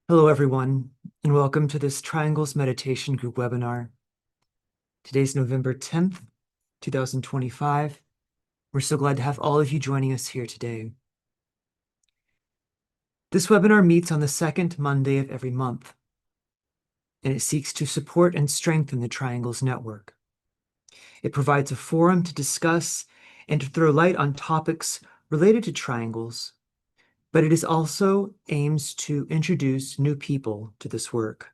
Hello, everyone, and welcome to this Triangles Meditation Group webinar. Today's November 10th, 2025. We're so glad to have all of you joining us here today. This webinar meets on the second Monday of every month, and it seeks to support and strengthen the Triangles network. It provides a forum to discuss and to throw light on topics related to triangles, but it is also aims to introduce new people to this work.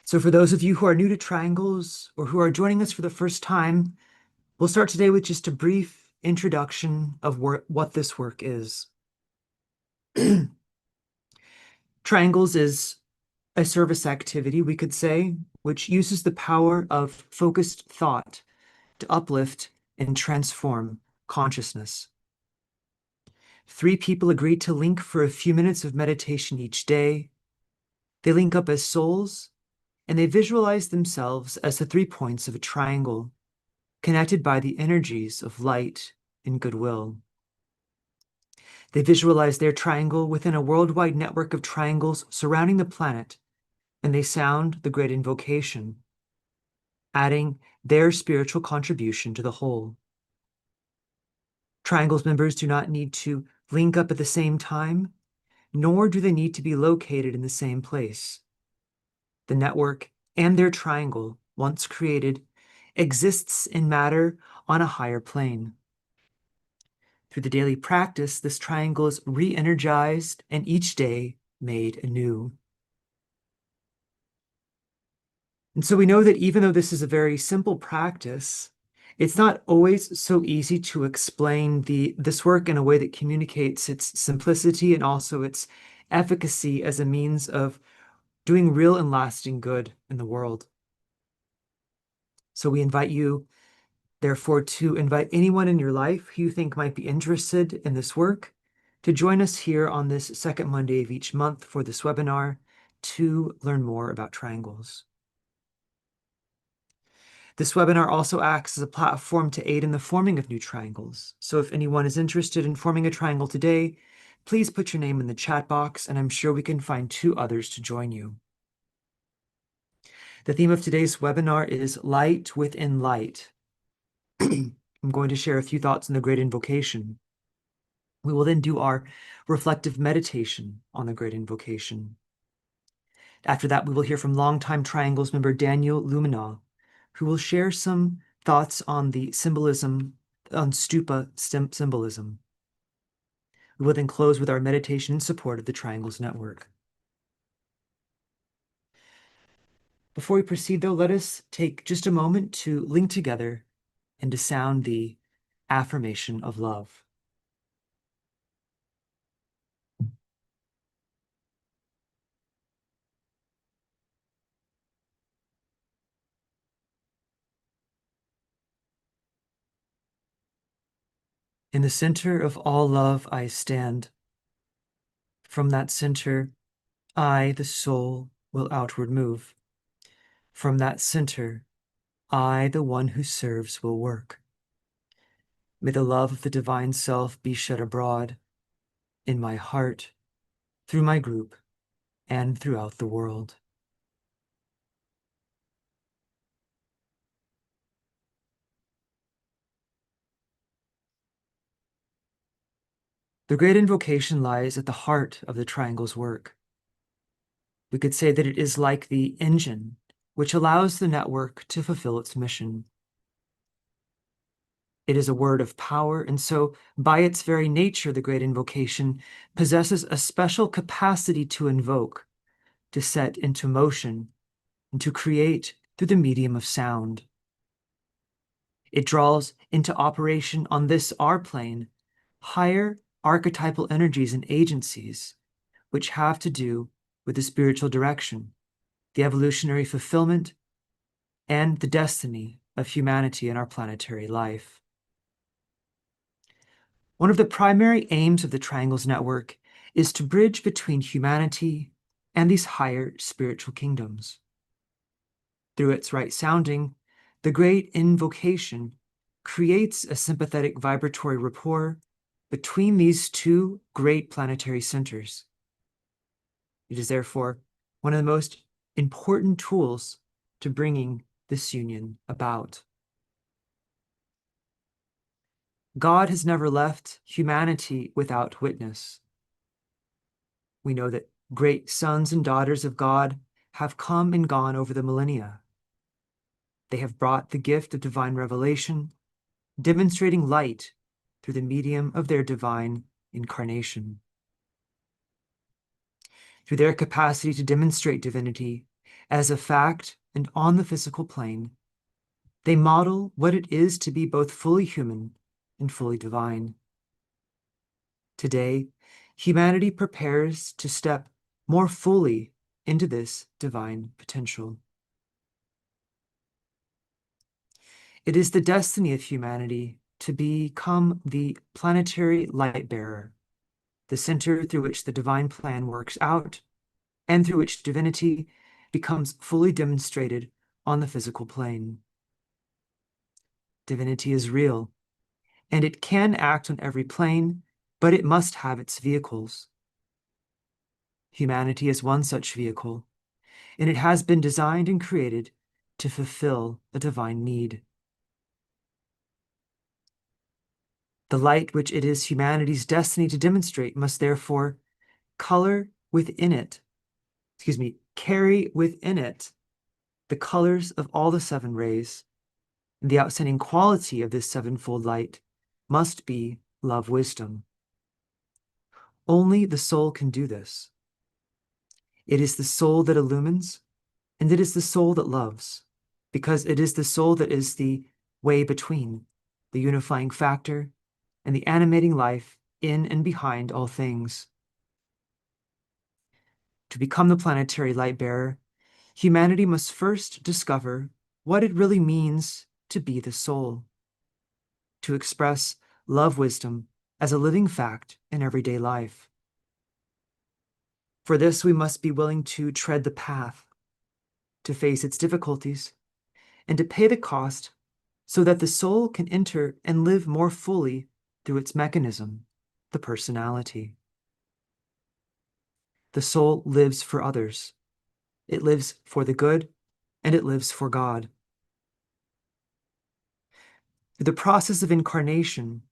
So for those of you who are new to triangles or who are joining us for the first time, we'll start today with just a brief introduction of what this work is. Triangles is a service activity, we could say, which uses the power of focused thought to uplift and transform consciousness. 3 people agreed to link for a few minutes of meditation each day. They link up as souls, and they visualize themselves as the 3 points of a triangle, connected by the energies of light and goodwill. They visualize their triangle within a worldwide network of triangles surrounding the planet, and they sound the great invocation, adding their spiritual contribution to the whole. Triangles members do not need to link up at the same time, nor do they need to be located in the same place. The network and their triangle, once created, exists in matter on a higher plane. Through the daily practice, this triangle is re-energized and each day made anew. And so we know that even though this is a very simple practice, it's not always so easy to explain this work in a way that communicates its simplicity and also its efficacy as a means of doing real and lasting good in the world. So we invite you, therefore, to invite anyone in your life who you think might be interested in this work to join us here on this second Monday of each month for this webinar to learn more about triangles. This webinar also acts as a platform to aid in the forming of new triangles. So if anyone is interested in forming a triangle today, please put your name in the chat box, and I'm sure we can find 2 others to join you. The theme of today's webinar is Light Within Light. I'm going to share a few thoughts on the Great Invocation. We will then do our reflective meditation on the Great Invocation. After that, we will hear from longtime Triangles member Daniel Lumina, who will share some thoughts on the symbolism, on stupa symbolism. We will then close with our meditation in support of the Triangles Network. Before we proceed, though, let us take just a moment to link together and to sound the affirmation of love. In the center of all love I stand. From that center, I, the soul, will outward move. From that center, I, the one who serves, will work. May the love of the divine self be shed abroad in my heart, through my group, and throughout the world. The great invocation lies at the heart of the triangle's work. We could say that it is like the engine which allows the network to fulfill its mission. It is a word of power, and so by its very nature, the great invocation possesses a special capacity to invoke, to set into motion, and to create through the medium of sound. It draws into operation on this our plane higher archetypal energies and agencies, which have to do with the spiritual direction, the evolutionary fulfillment, and the destiny of humanity in our planetary life. One of the primary aims of the Triangles Network is to bridge between humanity and these higher spiritual kingdoms. Through its right sounding, the great invocation creates a sympathetic vibratory rapport between these 2 great planetary centers, It is therefore one of the most important tools to bringing this union about. God has never left humanity without witness. We know that great sons and daughters of God have come and gone over the millennia. They have brought the gift of divine revelation, demonstrating light through the medium of their divine incarnation. Through their capacity to demonstrate divinity as a fact and on the physical plane, they model what it is to be both fully human and fully divine. Today, humanity prepares to step more fully into this divine potential. It is the destiny of humanity to become the planetary light bearer, the center through which the divine plan works out and through which divinity becomes fully demonstrated on the physical plane. Divinity is real, and it can act on every plane, but it must have its vehicles. Humanity is one such vehicle, and it has been designed and created to fulfill a divine need. The light which it is humanity's destiny to demonstrate must therefore carry within it the colors of all the seven rays, and the outstanding quality of this sevenfold light must be love wisdom. Only the soul can do this. It is the soul that illumines, and it is the soul that loves, because it is the soul that is the way between, the unifying factor, and the animating life in and behind all things. To become the planetary light bearer, humanity must first discover what it really means to be the soul, to express love wisdom as a living fact in everyday life. For this, we must be willing to tread the path, to face its difficulties, and to pay the cost so that the soul can enter and live more fully through its mechanism, the personality. The soul lives for others. It lives for the good, and it lives for God. Through the process of incarnation,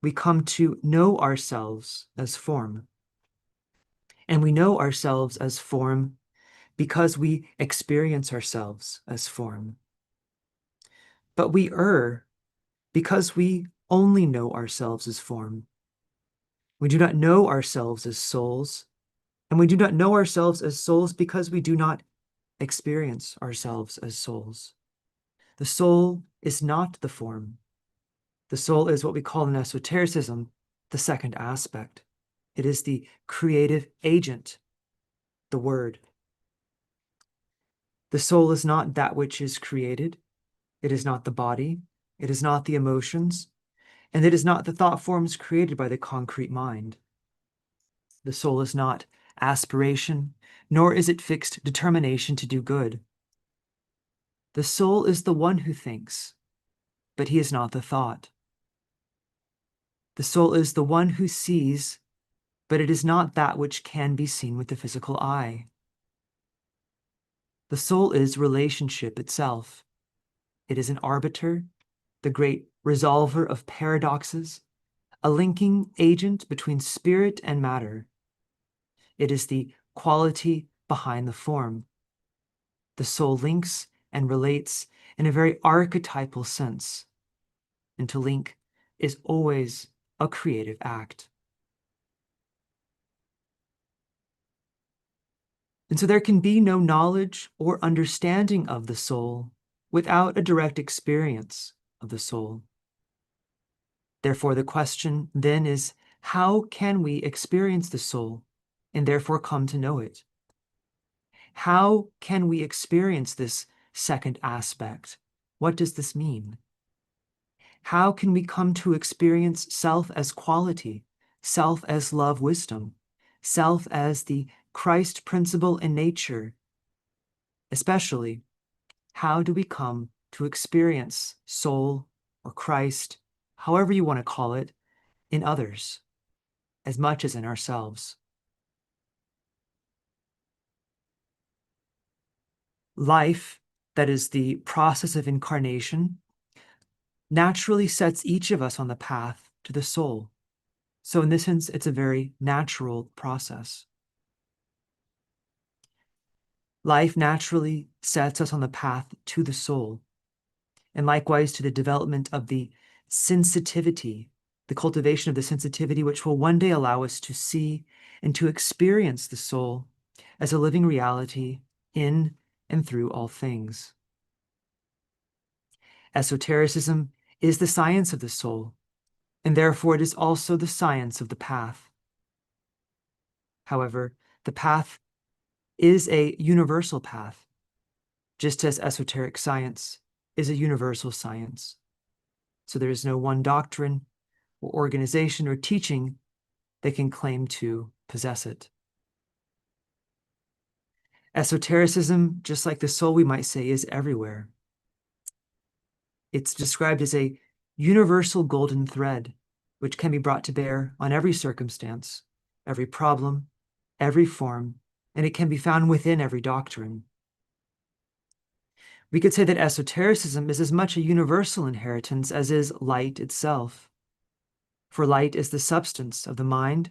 we come to know ourselves as form. And we know ourselves as form because we experience ourselves as form. But we err because we only know ourselves as form. We do not know ourselves as souls, and we do not know ourselves as souls because we do not experience ourselves as souls. The soul is not the form. The soul is what we call in esotericism the second aspect. It is the creative agent, the word. The soul is not that which is created. It is not the body. It is not the emotions. And it is not the thought forms created by the concrete mind. The soul is not aspiration, nor is it fixed determination to do good. The soul is the one who thinks, but he is not the thought. The soul is the one who sees, but it is not that which can be seen with the physical eye. The soul is relationship itself. It is an arbiter, the great resolver of paradoxes, a linking agent between spirit and matter. It is the quality behind the form. The soul links and relates in a very archetypal sense, and to link is always a creative act. And so there can be no knowledge or understanding of the soul without a direct experience of the soul. Therefore, the question then is, how can we experience the soul and therefore come to know it? How can we experience this second aspect? What does this mean? How can we come to experience self as quality, self as love wisdom, self as the Christ principle in nature? Especially, how do we come to experience soul or Christ, however you want to call it, in others, as much as in ourselves? Life, that is the process of incarnation, naturally sets each of us on the path to the soul. So in this sense, it's a very natural process. Life naturally sets us on the path to the soul, and likewise to the development of the sensitivity, the cultivation of the sensitivity which will one day allow us to see and to experience the soul as a living reality in and through all things. Esotericism is the science of the soul, and therefore it is also the science of the path. However, the path is a universal path, just as esoteric science is a universal science. So there is no one doctrine or organization or teaching that can claim to possess it. Esotericism, just like the soul, we might say, is everywhere. It's described as a universal golden thread, which can be brought to bear on every circumstance, every problem, every form, and it can be found within every doctrine. We could say that esotericism is as much a universal inheritance as is light itself. For light is the substance of the mind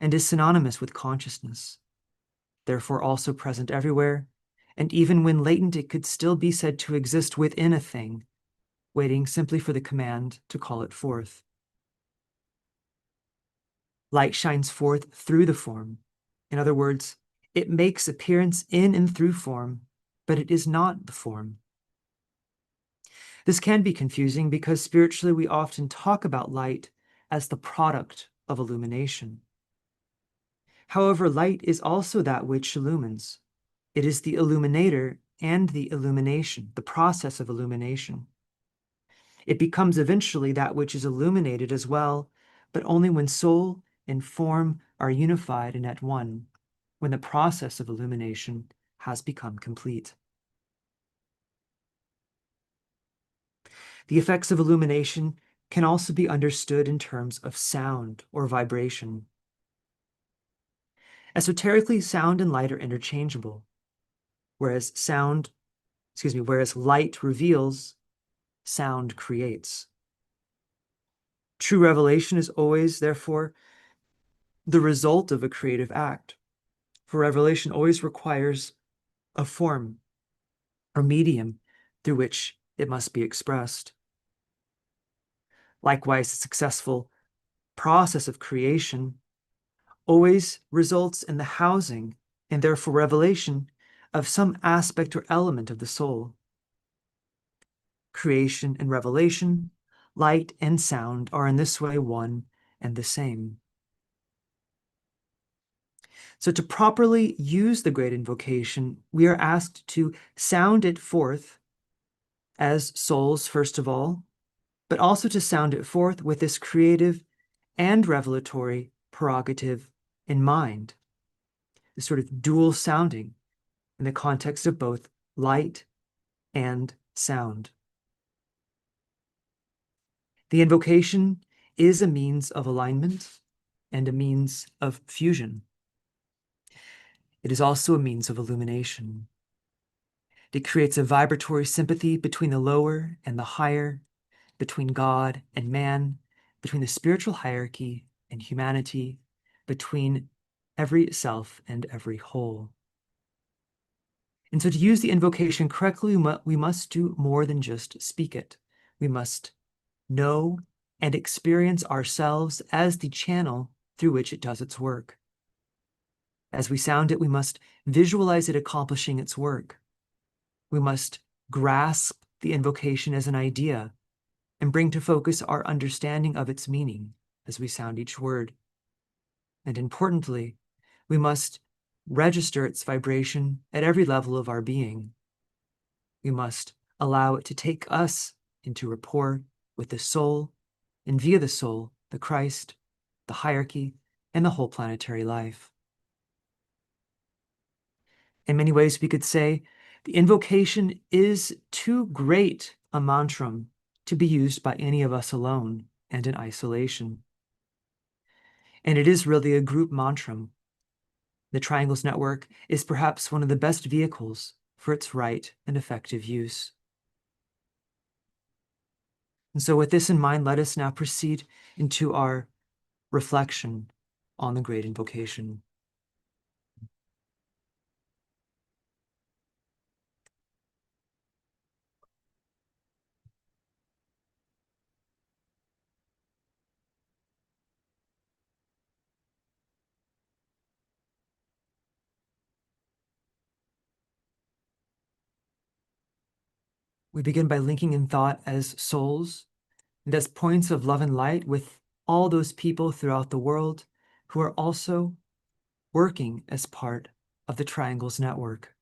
and is synonymous with consciousness, therefore also present everywhere, and even when latent, it could still be said to exist within a thing, waiting simply for the command to call it forth. Light shines forth through the form. In other words, it makes appearance in and through form, but it is not the form. This can be confusing because spiritually we often talk about light as the product of illumination. However, light is also that which illumines. It is the illuminator and the illumination, the process of illumination. It becomes eventually that which is illuminated as well, but only when soul and form are unified and at one, when the process of illumination has become complete. The effects of illumination can also be understood in terms of sound or vibration. Esoterically, sound and light are interchangeable, whereas light reveals, sound creates. True revelation is always, therefore, the result of a creative act, for revelation always requires a form or medium through which it must be expressed. Likewise, the successful process of creation always results in the housing, and therefore revelation, of some aspect or element of the soul. Creation and revelation, light and sound are in this way one and the same. So to properly use the great invocation, we are asked to sound it forth as souls, first of all, but also to sound it forth with this creative and revelatory prerogative in mind, this sort of dual sounding in the context of both light and sound. The invocation is a means of alignment and a means of fusion. It is also a means of illumination. It creates a vibratory sympathy between the lower and the higher, between God and man, between the spiritual hierarchy and humanity, between every self and every whole. And so to use the invocation correctly, we must do more than just speak it. We must know and experience ourselves as the channel through which it does its work. As we sound it, we must visualize it accomplishing its work. We must grasp the invocation as an idea and bring to focus our understanding of its meaning as we sound each word. And importantly, we must register its vibration at every level of our being. We must allow it to take us into rapport with the soul, and via the soul, the Christ, the hierarchy, and the whole planetary life. In many ways, we could say the invocation is too great a mantram to be used by any of us alone and in isolation. And it is really a group mantram. The Triangles Network is perhaps one of the best vehicles for its right and effective use. And so with this in mind, let us now proceed into our reflection on the great invocation. We begin by linking in thought as souls and as points of love and light with all those people throughout the world who are also working as part of the triangle's network.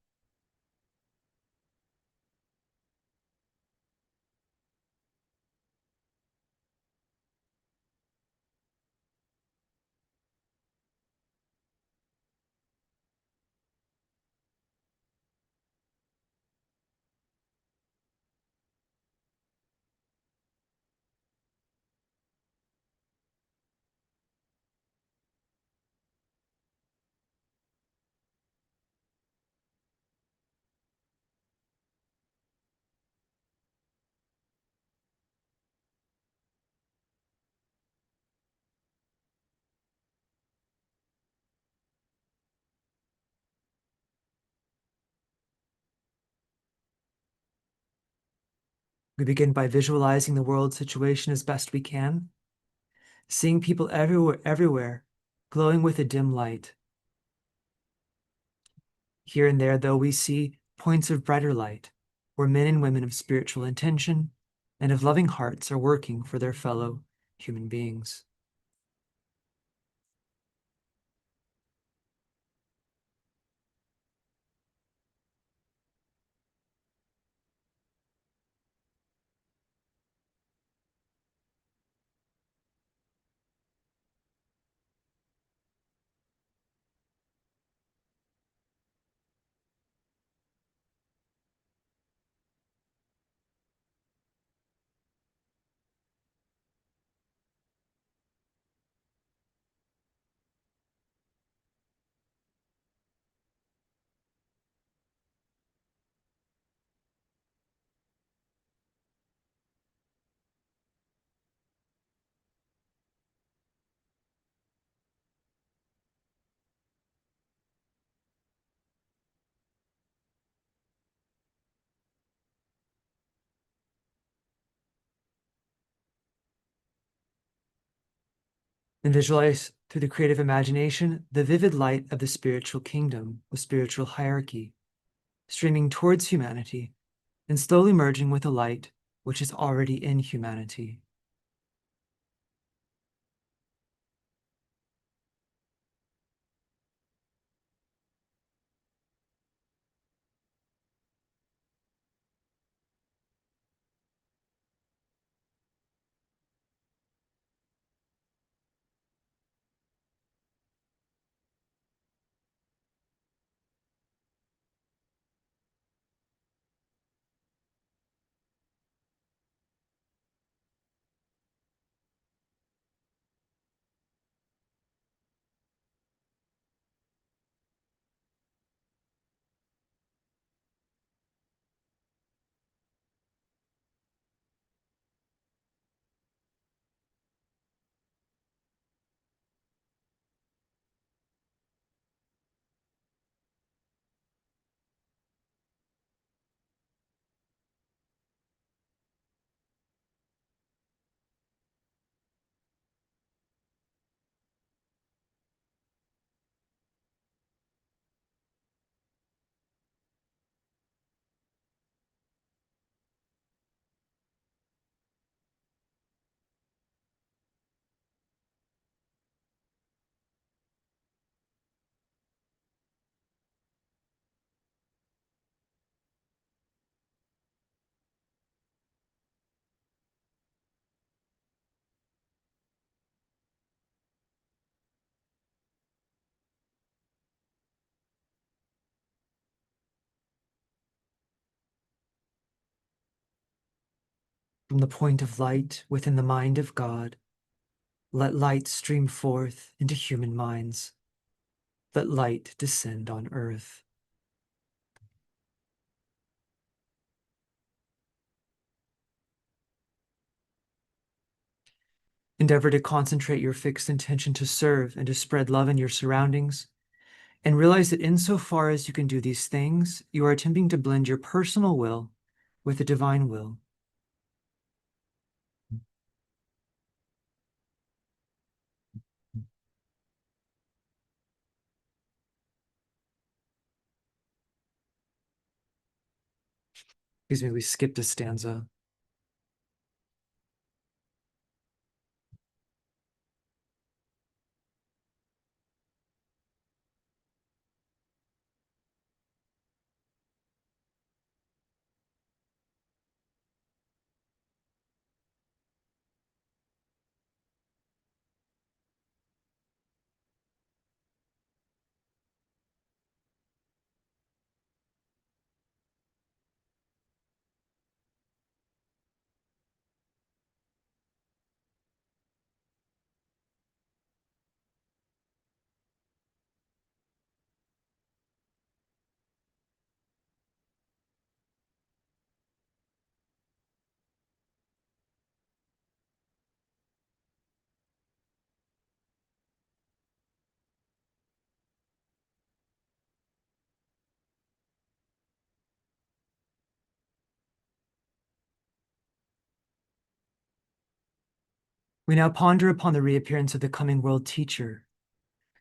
We begin by visualizing the world situation as best we can, seeing people everywhere, glowing with a dim light. Here and there, though, we see points of brighter light, where men and women of spiritual intention and of loving hearts are working for their fellow human beings. And visualize through the creative imagination the vivid light of the spiritual kingdom, the spiritual hierarchy, streaming towards humanity and slowly merging with the light which is already in humanity. From the point of light within the mind of God, let light stream forth into human minds. Let light descend on earth. Endeavor to concentrate your fixed intention to serve and to spread love in your surroundings, and realize that insofar as you can do these things, you are attempting to blend your personal will with the divine will. Excuse me, we skipped a stanza. We now ponder upon the reappearance of the coming world teacher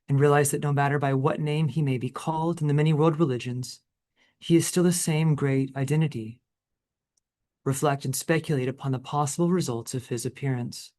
and realize that no matter by what name he may be called in the many world religions, he is still the same great identity. Reflect and speculate upon the possible results of his appearance.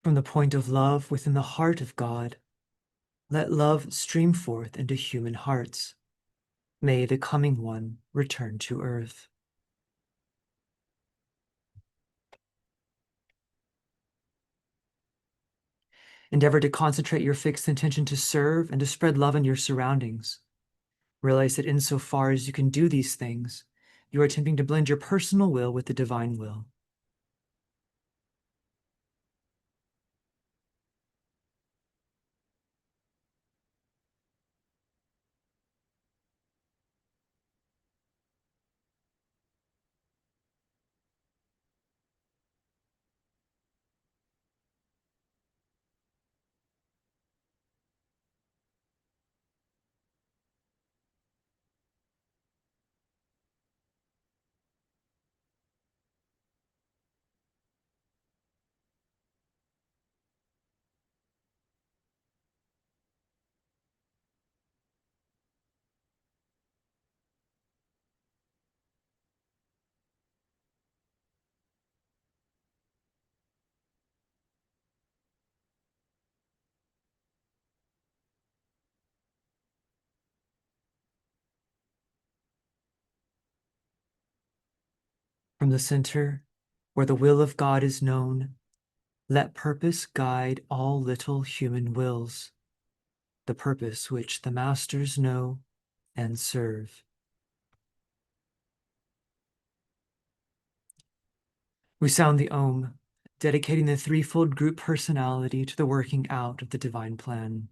From the point of love within the heart of God, let love stream forth into human hearts. May the coming one return to earth. Endeavor to concentrate your fixed intention to serve and to spread love in your surroundings. Realize that insofar as you can do these things, you are attempting to blend your personal will with the divine will. From the center, where the will of God is known, let purpose guide all little human wills, the purpose which the masters know and serve. We sound the Om, dedicating the threefold group personality to the working out of the divine plan.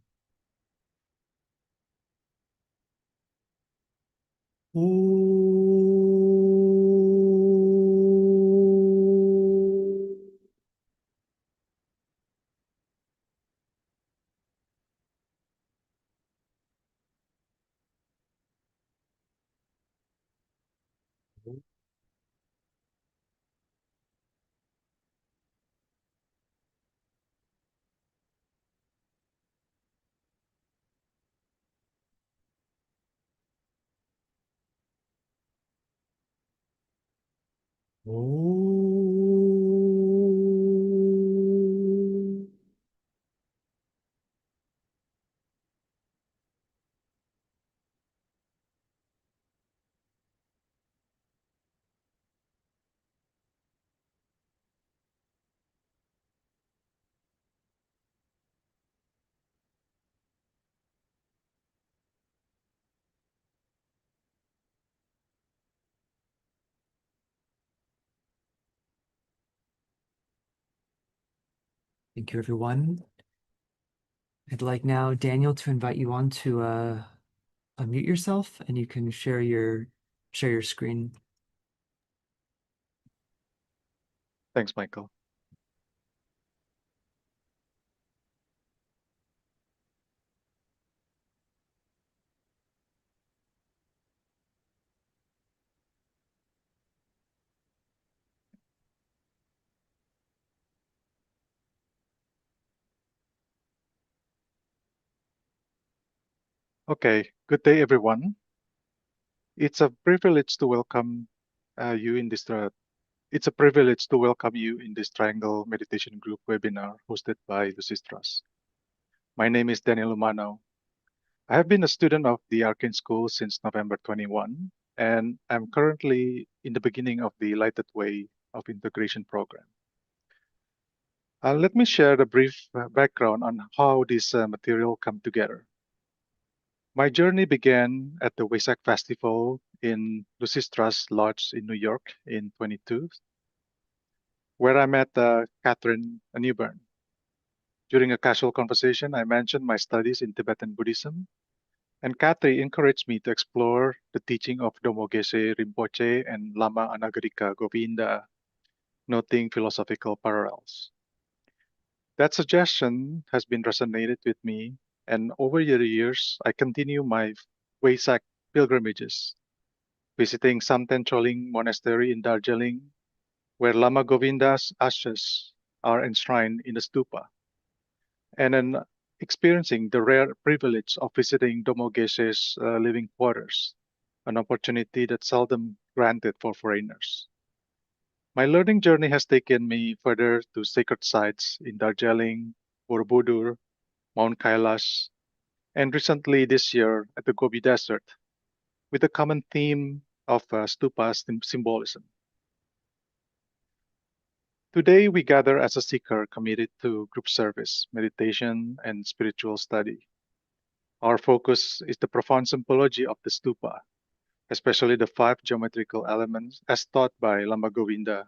Thank you, everyone. I'd like now, Daniel, to invite you on to unmute yourself, and you can share your screen. Thanks, Michael. Okay, good day, everyone. It's a privilege to welcome you in this. It's a privilege to welcome you in this Triangle Meditation Group webinar hosted by Lucistras. My name is Daniel Umano. I have been a student of the Arcane School since November 21, and I'm currently in the beginning of the Lighted Way of Integration program. Let me share a brief background on how this material come together. My journey began at the Wesak Festival in Lucistras Lodge in New York in 22, where I met Catherine Newburn. During a casual conversation, I mentioned my studies in Tibetan Buddhism, and Katri encouraged me to explore the teaching of Domo Geshe Rinpoche and Lama Anagarika Govinda, noting philosophical parallels. That suggestion has been resonated with me, and over the years, I continue my Wesak pilgrimages, visiting Samten Choling Monastery in Darjeeling, where Lama Govinda's ashes are enshrined in a stupa, and then experiencing the rare privilege of visiting Domo Geshe's living quarters, an opportunity that's seldom granted for foreigners. My learning journey has taken me further to sacred sites in Darjeeling, Borobudur, Mount Kailash, and recently this year at the Gobi Desert, with a common theme of stupa symbolism. Today, we gather as a seeker committed to group service, meditation, and spiritual study. Our focus is the profound symbology of the stupa, especially the five geometrical elements as taught by Lama Govinda,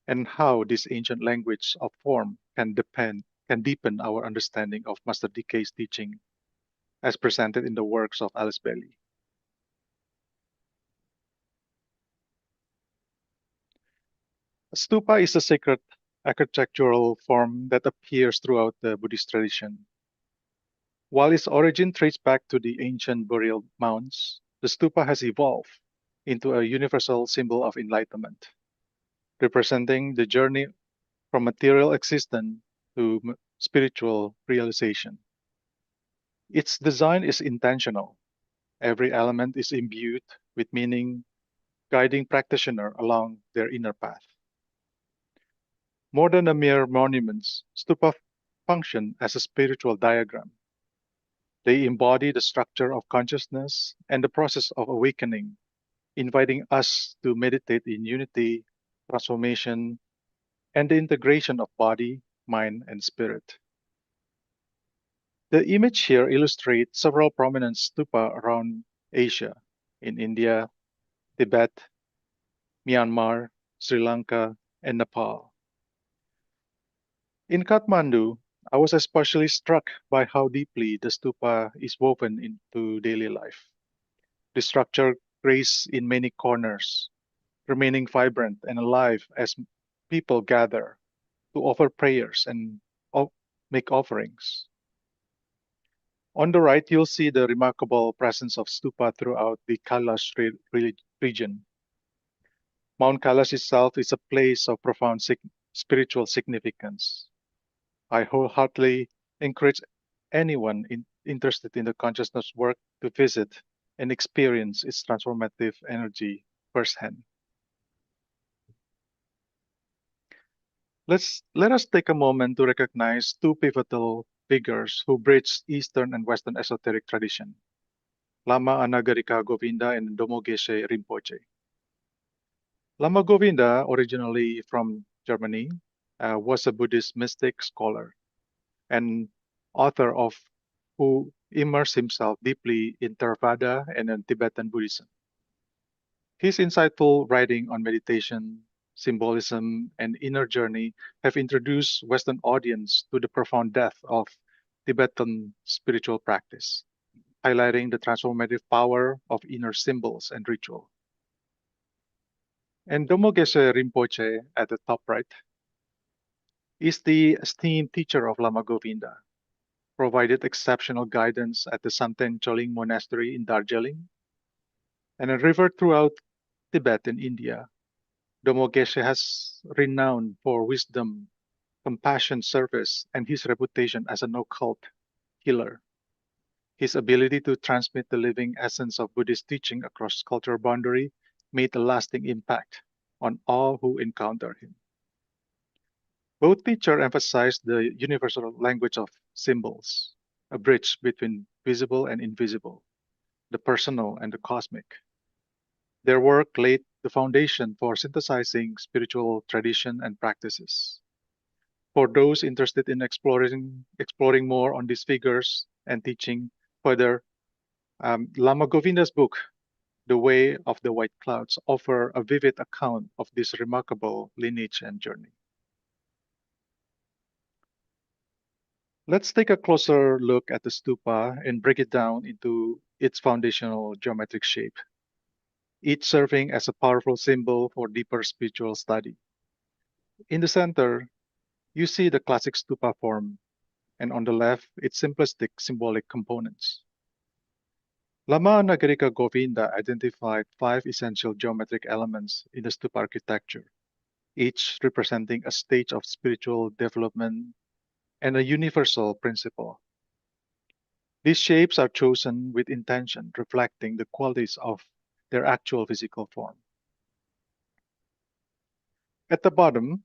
and how this ancient language of form can deepen our understanding of Master DK's teaching as presented in the works of Alice Bailey. A stupa is a sacred architectural form that appears throughout the Buddhist tradition. While its origin traces back to the ancient burial mounds, the stupa has evolved into a universal symbol of enlightenment, representing the journey from material existence to spiritual realization. Its design is intentional. Every element is imbued with meaning, guiding practitioner along their inner path. More than a mere monuments, stupa function as a spiritual diagram. They embody the structure of consciousness and the process of awakening, inviting us to meditate in unity transformation, and the integration of body, mind, and spirit. The image here illustrates several prominent stupa around Asia, in India, Tibet, Myanmar, Sri Lanka, and Nepal. In Kathmandu, I was especially struck by how deeply the stupa is woven into daily life. The structure graces in many corners, remaining vibrant and alive as people gather to offer prayers and make offerings. On the right, you'll see the remarkable presence of stupa throughout the Kailash region. Mount Kailash itself is a place of profound spiritual significance. I wholeheartedly encourage anyone interested in the consciousness work to visit and experience its transformative energy firsthand. Let us take a moment to recognize two pivotal figures who bridged Eastern and Western esoteric tradition, Lama Anagarika Govinda and Domo Geshe Rinpoche. Lama Govinda, originally from Germany, was a Buddhist mystic scholar and author of who immersed himself deeply in Theravada and in Tibetan Buddhism. His insightful writing on meditation, symbolism, and inner journey have introduced Western audience to the profound depth of Tibetan spiritual practice, highlighting the transformative power of inner symbols and ritual. And Domo Geshe Rinpoche at the top right is the esteemed teacher of Lama Govinda, provided exceptional guidance at the Santen Choling Monastery in Darjeeling, and a river throughout Tibet and India. Domo Geshe has renowned for wisdom, compassion, service, and his reputation as an occult healer. His ability to transmit the living essence of Buddhist teaching across cultural boundary made a lasting impact on all who encounter him. Both teachers emphasized the universal language of symbols, a bridge between visible and invisible, the personal and the cosmic. Their work laid the foundation for synthesizing spiritual tradition and practices. For those interested in exploring more on these figures and teaching further, Lama Govinda's book, The Way of the White Clouds, offer a vivid account of this remarkable lineage and journey. Let's take a closer look at the stupa and break it down into its foundational geometric shape, each serving as a powerful symbol for deeper spiritual study. In the center, you see the classic stupa form, and on the left, its simplistic symbolic components. Lama Nagarika Govinda identified 5 essential geometric elements in the stupa architecture, each representing a stage of spiritual development and a universal principle. These shapes are chosen with intention, reflecting the qualities of their actual physical form. At the bottom,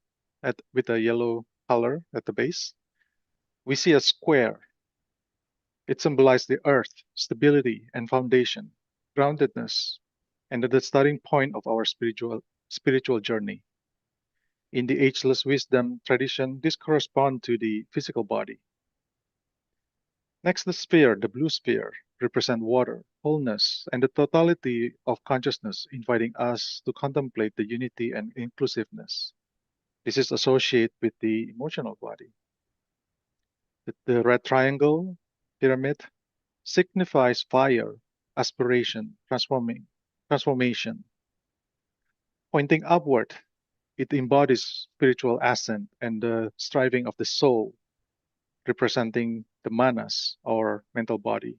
with a yellow color at the base, we see a square. It symbolizes the earth, stability, and foundation, groundedness, and the starting point of our spiritual journey. In the ageless wisdom tradition, this corresponds to the physical body. Next, the sphere, the blue sphere, represent water, wholeness, and the totality of consciousness, inviting us to contemplate the unity and inclusiveness. This is associated with the emotional body. The red triangle, pyramid, signifies fire, aspiration, transformation. Pointing upward, it embodies spiritual ascent and the striving of the soul, representing the manas, or mental body.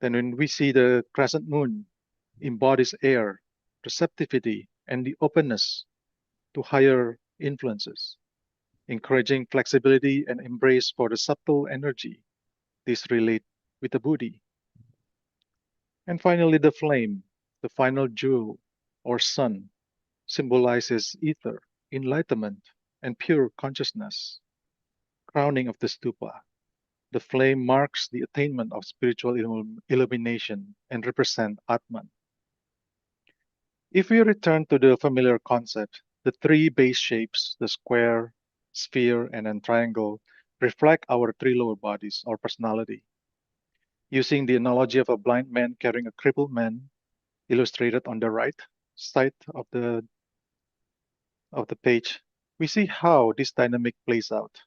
Then when we see the crescent moon, embodies air, receptivity, and the openness to higher influences, encouraging flexibility and embrace for the subtle energy. This relate with the Buddhi. And finally, the flame, the final jewel or sun, symbolizes ether, enlightenment, and pure consciousness, crowning of the stupa. The flame marks the attainment of spiritual illumination and represent Atman. If we return to the familiar concept, the three base shapes, the square, sphere, and then triangle, reflect our three lower bodies or personality. Using the analogy of a blind man carrying a crippled man, illustrated on the right side of the page, we see how this dynamic plays out.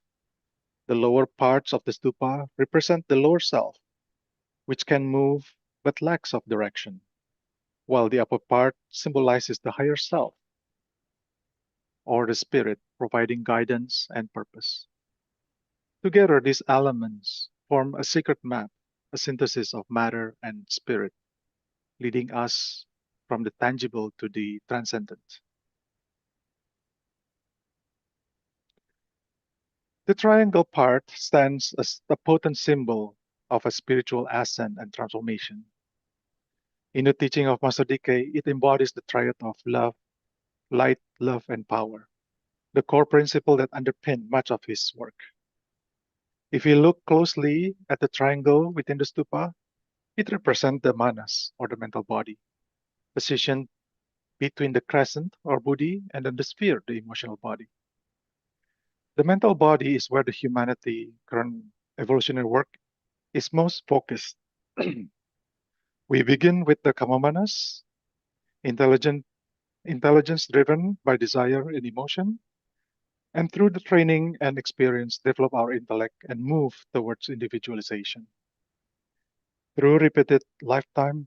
The lower parts of the stupa represent the lower self, which can move but lacks of direction, while the upper part symbolizes the higher self, or the spirit, providing guidance and purpose. Together, these elements form a secret map, a synthesis of matter and spirit, leading us from the tangible to the transcendent. The triangle part stands as the potent symbol of a spiritual ascent and transformation. In the teaching of Master DK, it embodies the triad of love, light, love, and power, the core principle that underpin much of his work. If you look closely at the triangle within the stupa, it represents the manas, or the mental body, positioned between the crescent, or buddhi, and then the sphere, the emotional body. The mental body is where the humanity current evolutionary work is most focused. We begin with the kamamanas, intelligent, intelligence driven by desire and emotion, and through the training and experience, develop our intellect and move towards individualization. Through repeated lifetime,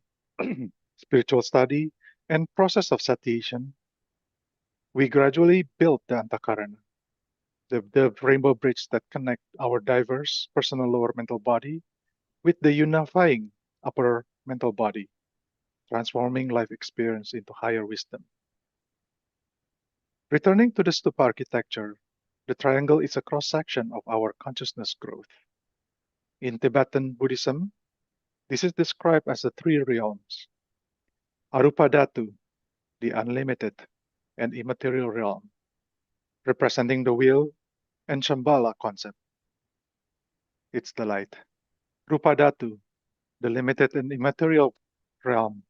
spiritual study, and process of satiation, we gradually build the antakarana, the rainbow bridge that connect our diverse personal lower mental body with the unifying upper mental body, transforming life experience into higher wisdom. Returning to the stupa architecture, the triangle is a cross section of our consciousness growth. In Tibetan Buddhism, this is described as the three realms: Arupa Dhatu, the unlimited and immaterial realm, representing the will, and Shambhala concept, it's the light. Rupa Dhatu, the limited and immaterial realm,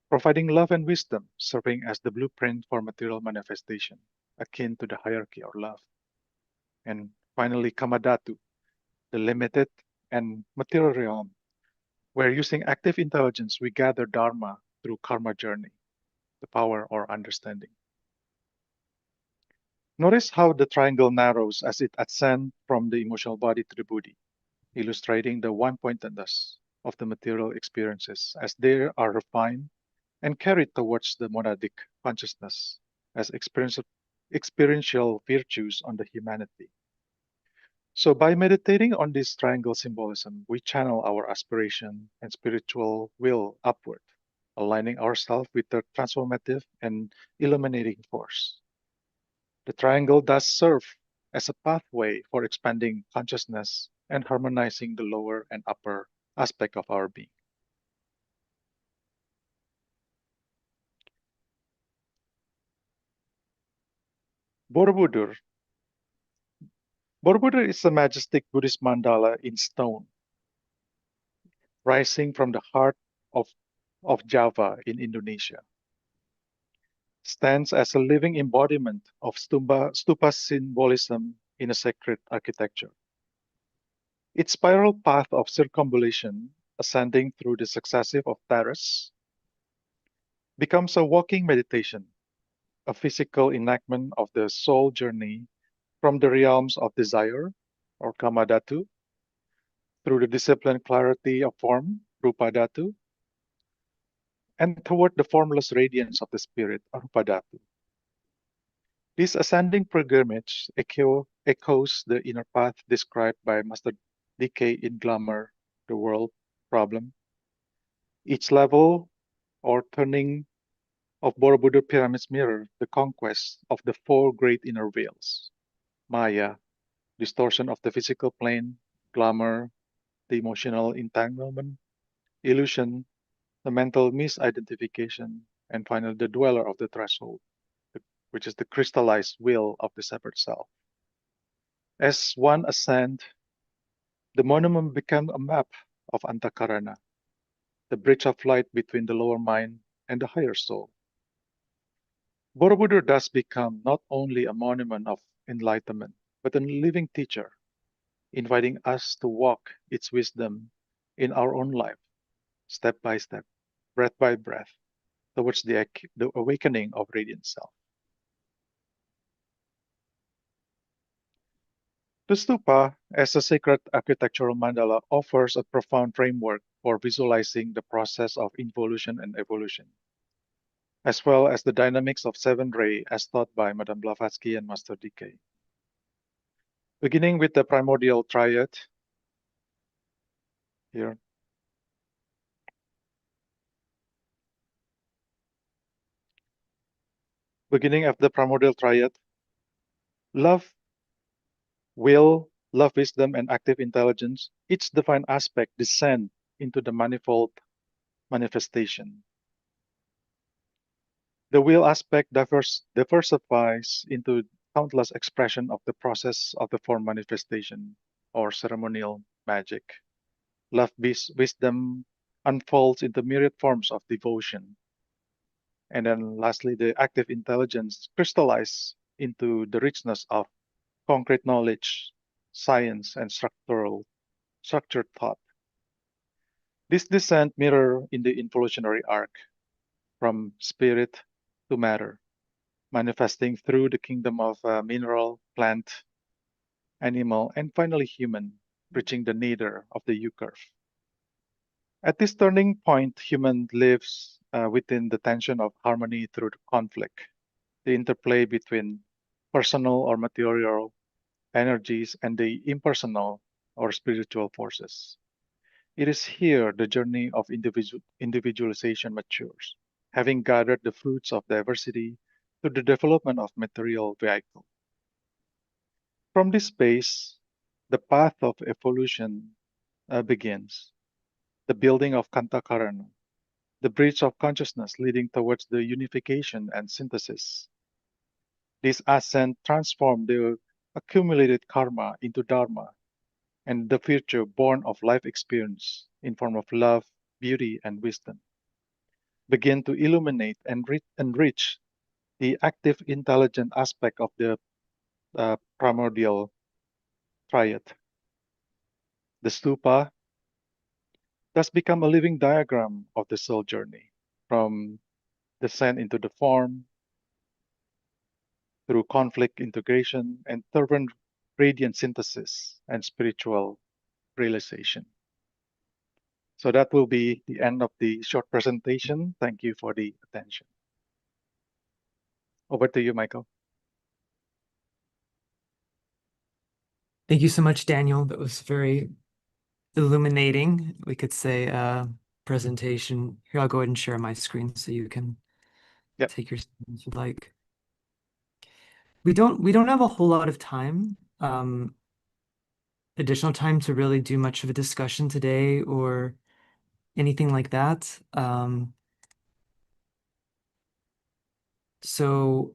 providing love and wisdom, serving as the blueprint for material manifestation, akin to the hierarchy or love. And finally, Kamadhatu, the limited and material realm, where using active intelligence we gather Dharma through karma journey, the power or understanding. Notice how the triangle narrows as it ascends from the emotional body to the buddhi, illustrating the one-pointedness of the material experiences as they are refined and carried towards the monadic consciousness as experiential virtues on the humanity. So, by meditating on this triangle symbolism, we channel our aspiration and spiritual will upward, aligning ourselves with the transformative and illuminating force. The triangle does serve as a pathway for expanding consciousness and harmonizing the lower and upper aspect of our being. Borobudur. Borobudur is a majestic Buddhist mandala in stone, rising from the heart of, of Java in Indonesia. Stands as a living embodiment of stupa symbolism in a sacred architecture. Its spiral path of circumambulation, ascending through the successive of terrace, becomes a walking meditation, a physical enactment of the soul journey from the realms of desire, or kamadhatu, through the disciplined clarity of form, rupadhatu, and toward the formless radiance of the spirit, arupadhatu. This ascending pilgrimage echoes the inner path described by Master DK in Glamour, the World Problem. Each level or turning of Borobudur pyramids mirror the conquest of the four great inner veils: Maya, distortion of the physical plane; glamour, the emotional entanglement; illusion, the mental misidentification; and finally the dweller of the threshold, which is the crystallized will of the separate self. As one ascends, the monument becomes a map of Antakarana, the bridge of light between the lower mind and the higher soul. Borobudur thus become not only a monument of enlightenment, but a living teacher, inviting us to walk its wisdom in our own life, step by step, breath by breath, towards the awakening of radiant self. The stupa, as a sacred architectural mandala, offers a profound framework for visualizing the process of involution and evolution, as well as the dynamics of seven ray as taught by Madame Blavatsky and Master DK. Beginning with the primordial triad here, beginning of the primordial triad, love, will, love, wisdom, and active intelligence, each divine aspect descend into the manifold manifestation. The will aspect diversifies into countless expression of the process of the form manifestation or ceremonial magic. Love wisdom unfolds into myriad forms of devotion. And then lastly, the active intelligence crystallizes into the richness of concrete knowledge, science, and structured thought. This descent mirror in the evolutionary arc from spirit to matter, manifesting through the kingdom of mineral, plant, animal, and finally human, reaching the nadir of the U curve. At this turning point, human lives within the tension of harmony through the conflict, the interplay between personal or material energies and the impersonal or spiritual forces. It is here the journey of individualization matures, having gathered the fruits of diversity to the development of material vehicle. From this space, the path of evolution begins, the building of Kantakarana, the bridge of consciousness leading towards the unification and synthesis. This ascent transformed the accumulated karma into dharma and the virtue born of life experience in form of love, beauty, and wisdom begin to illuminate and enrich the active intelligent aspect of the primordial triad. The stupa thus become a living diagram of the soul journey from descent into the form through conflict integration and fervent radiant synthesis and spiritual realization. So that will be the end of the short presentation. Thank you for the attention. Over to you, Michael. Thank you so much, Daniel. That was very illuminating, we could say, presentation. Here, I'll go ahead and share my screen so you can Yep. take your screen if you'd like. We don't have a whole lot of time, additional time to really do much of a discussion today or anything like that. So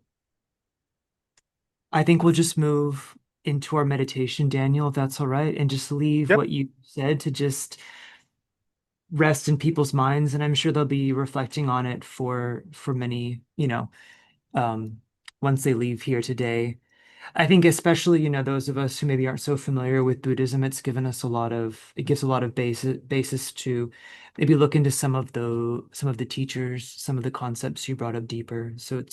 I think we'll just move into our meditation, Daniel, if that's all right, and just leave Yep. what you said to just rest in people's minds, and I'm sure they'll be reflecting on it for many, once they leave here today. I think especially, those of us who maybe aren't so familiar with Buddhism, it gives a lot of basis to maybe look into some of the teachers, some of the concepts you brought up deeper. So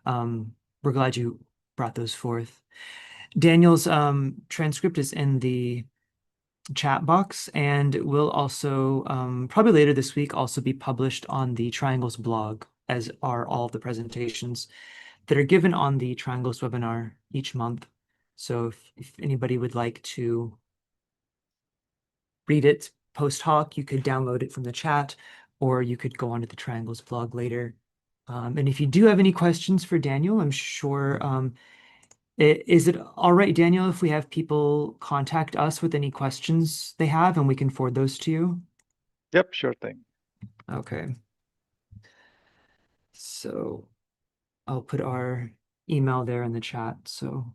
we're glad you brought those forth. Daniel's transcript is in the chat box and will also probably later this week also be published on the Triangles blog, as are all the presentations that are given on the Triangles webinar each month. So if anybody would like to read it post hoc, you could download it from the chat, or you could go onto the Triangles blog later. And if you do have any questions for Daniel, I'm sure is it all right, Daniel, if we have people contact us with any questions they have and we can forward those to you? Yep. Sure thing. Okay. So I'll put our email there in the chat. So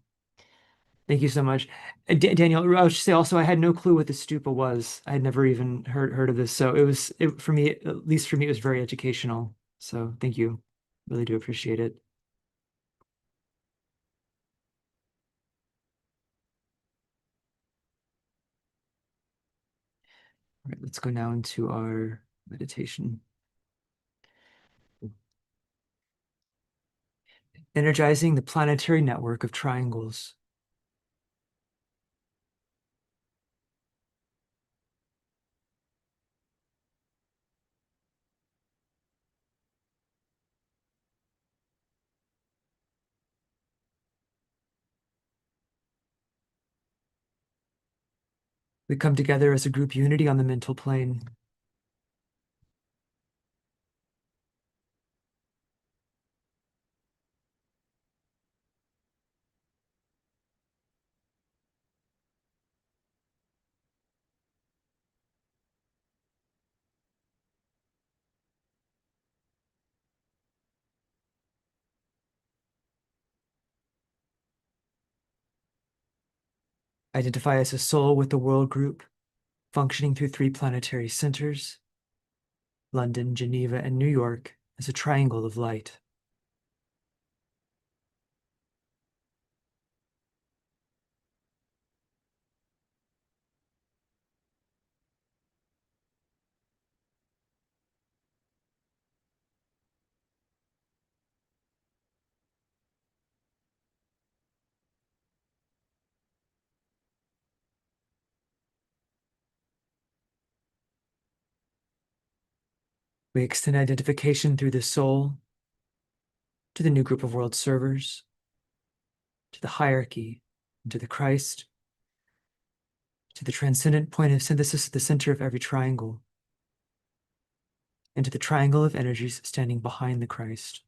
thank you so much. Daniel, I should say also, I had no clue what the stupa was. I had never even heard of this. So for me, at least for me, it was very educational. So thank you. Really do appreciate it. All right, let's go now into our meditation. Energizing the planetary network of triangles. We come together as a group unity on the mental plane. Identify as a soul with the world group, functioning through three planetary centers, London, Geneva, and New York, as a triangle of light. We extend identification through the soul to the new group of world servers, to the hierarchy, and to the Christ, to the transcendent point of synthesis at the center of every triangle, and to the triangle of energies standing behind the Christ.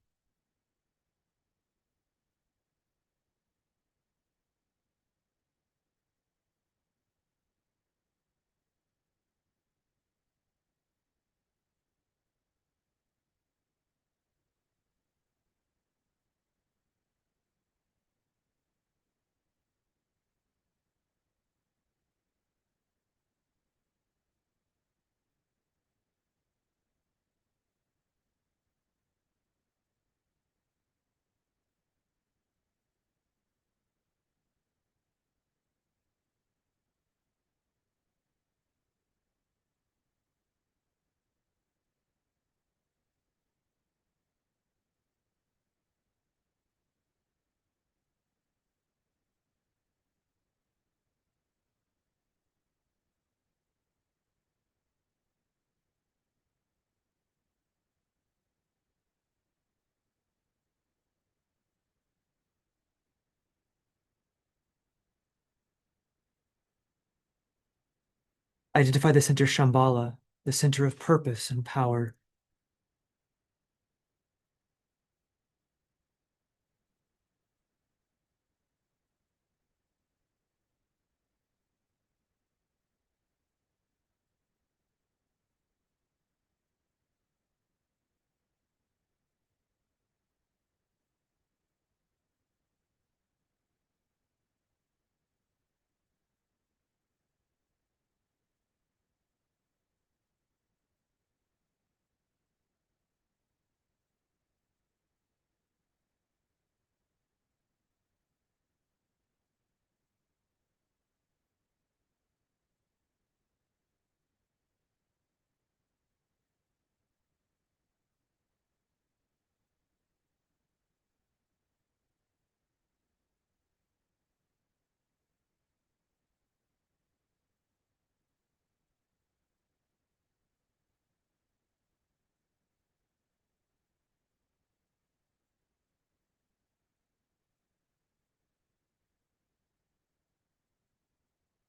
Identify the center Shambhala, the center of purpose and power.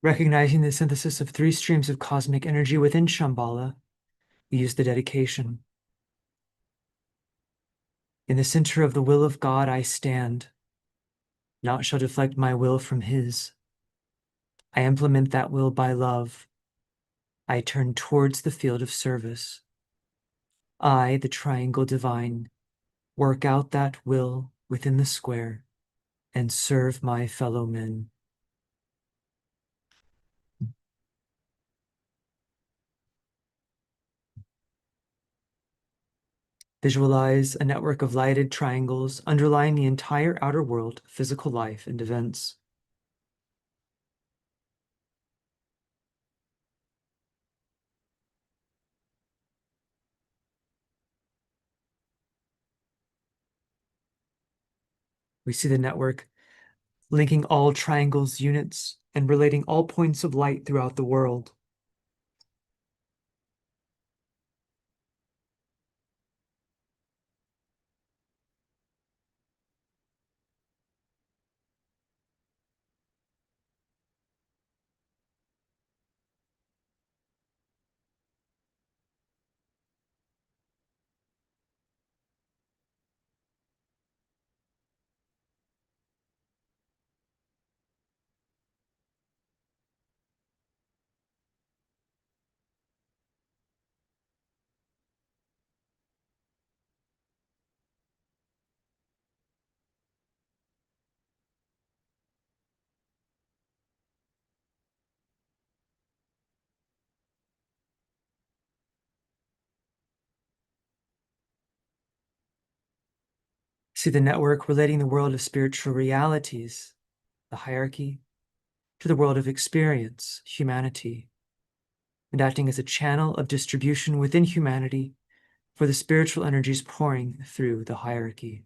Recognizing the synthesis of three streams of cosmic energy within Shambhala, we use the dedication. In the center of the will of God I stand. Naught shall deflect my will from his. I implement that will by love. I turn towards the field of service. I, the triangle divine, work out that will within the square and serve my fellow men. Visualize a network of lighted triangles underlying the entire outer world, physical life, and events. We see the network linking all triangles units and relating all points of light throughout the world. See the network relating the world of spiritual realities, the hierarchy, to the world of experience, humanity, and acting as a channel of distribution within humanity for the spiritual energies pouring through the hierarchy.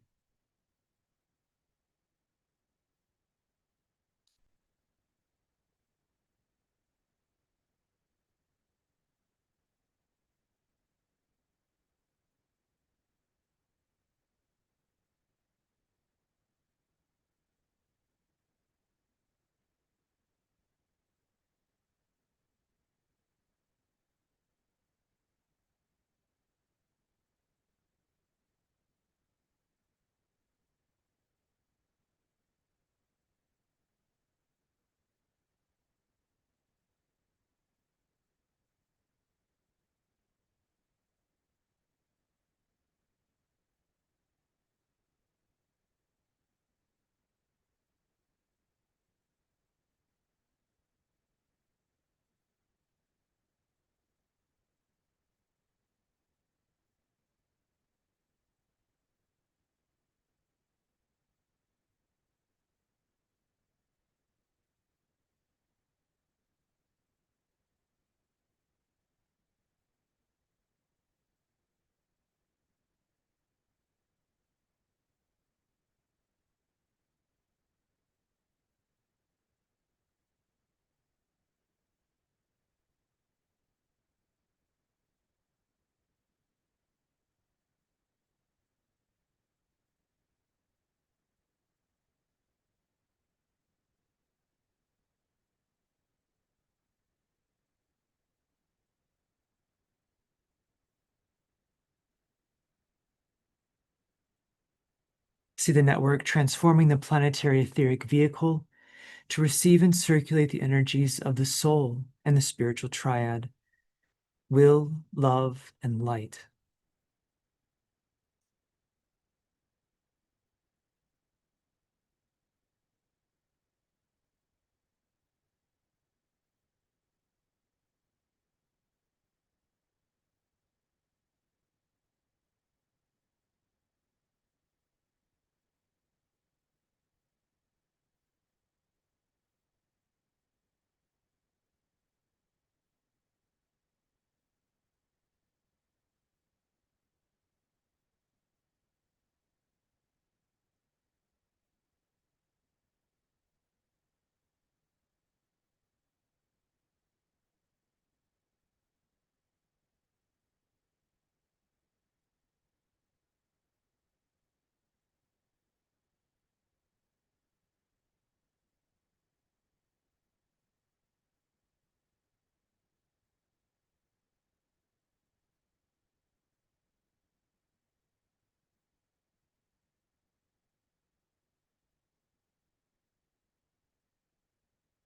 See the network transforming the planetary etheric vehicle to receive and circulate the energies of the soul and the spiritual triad, will, love, and light.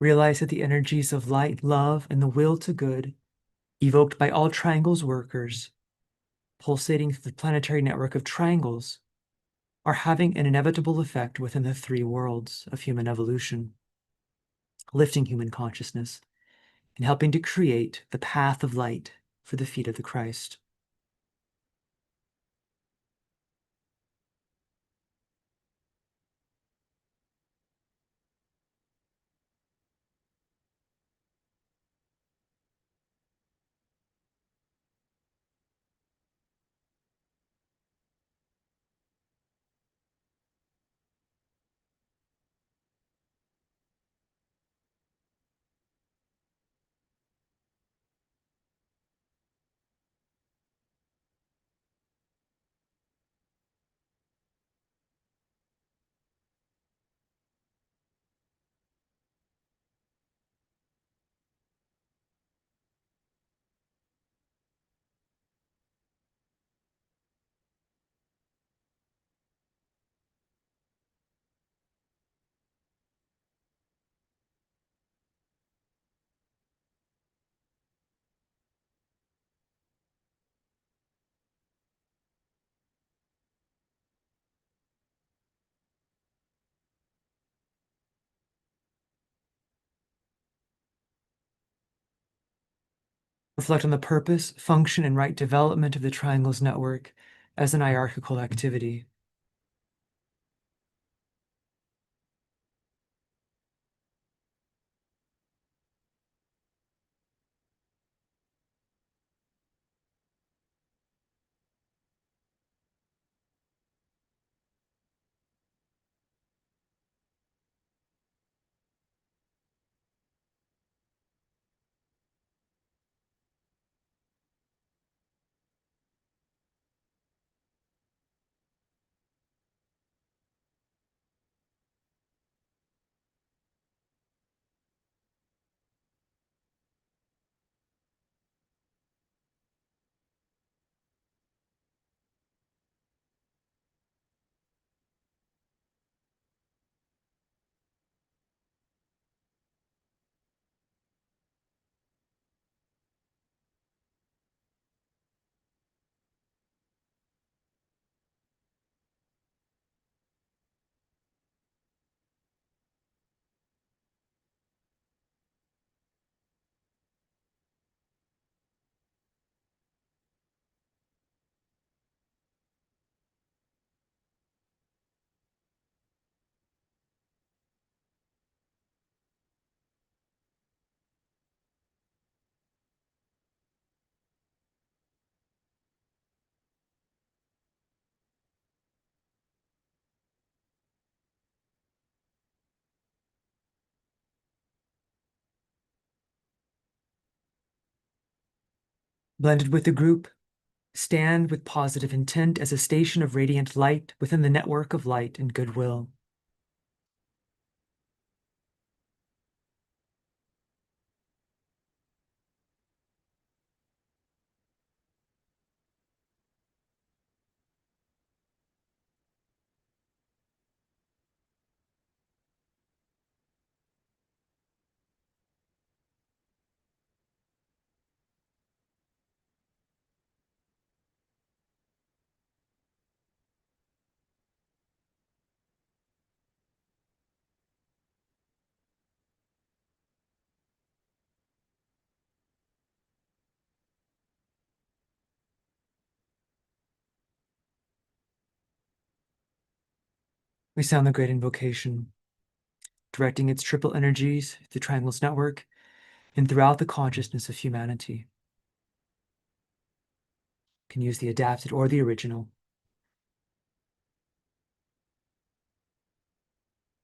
Realize that the energies of light, love, and the will to good, evoked by all triangles workers, pulsating through the planetary network of triangles, are having an inevitable effect within the three worlds of human evolution, lifting human consciousness and helping to create the path of light for the feet of the Christ. Reflect on the purpose, function, and right development of the triangles network as an hierarchical activity. Blended with the group, stand with positive intent as a station of radiant light within the network of light and goodwill. We sound the great invocation, directing its triple energies through the triangles network and throughout the consciousness of humanity. Can use the adapted or the original.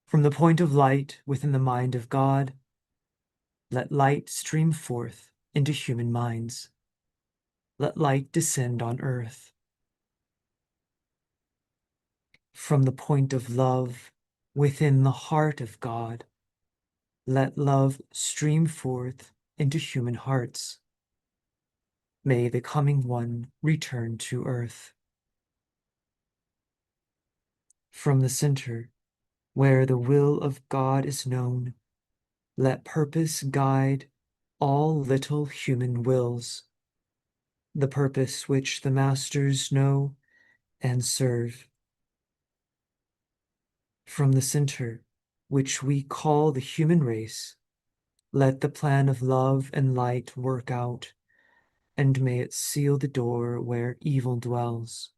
From the point of light within the mind of God, let light stream forth into human minds. Let light descend on earth. From the point of love within the heart of God, let love stream forth into human hearts. May the coming one return to earth. From the center, where the will of God is known, let purpose guide all little human wills, the purpose which the masters know and serve. From the center, which we call the human race, let the plan of love and light work out, and may it seal the door where evil dwells.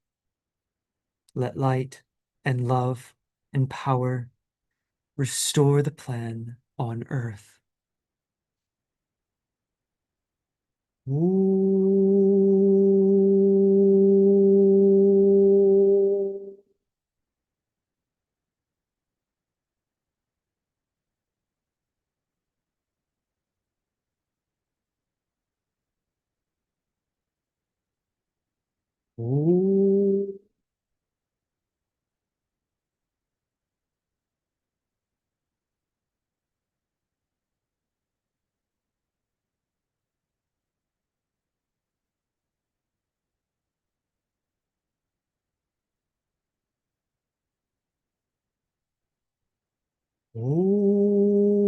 Let light and love and power restore the plan on earth. Ooh. Ooh. Ooh.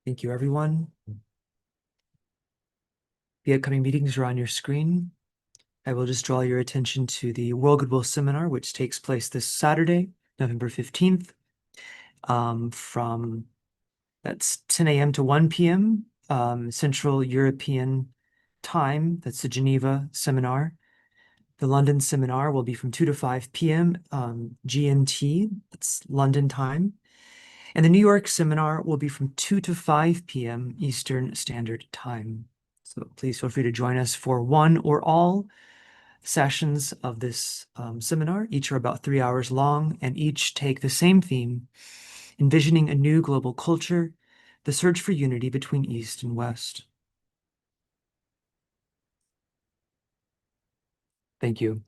Thank you, everyone. The upcoming meetings are on your screen. I will just draw your attention to the World Goodwill Seminar, which takes place this Saturday, November 15th, from that's 10 a.m. to 1 p.m. Central European time. That's the Geneva seminar. The London seminar will be from 2 to 5 p.m. GMT, that's London time. And the New York seminar will be from 2 to 5 p.m. Eastern Standard Time. So please feel free to join us for one or all sessions of this seminar. Each are about 3 hours long and each take the same theme: envisioning a new global culture, the search for unity between East and West. Thank you.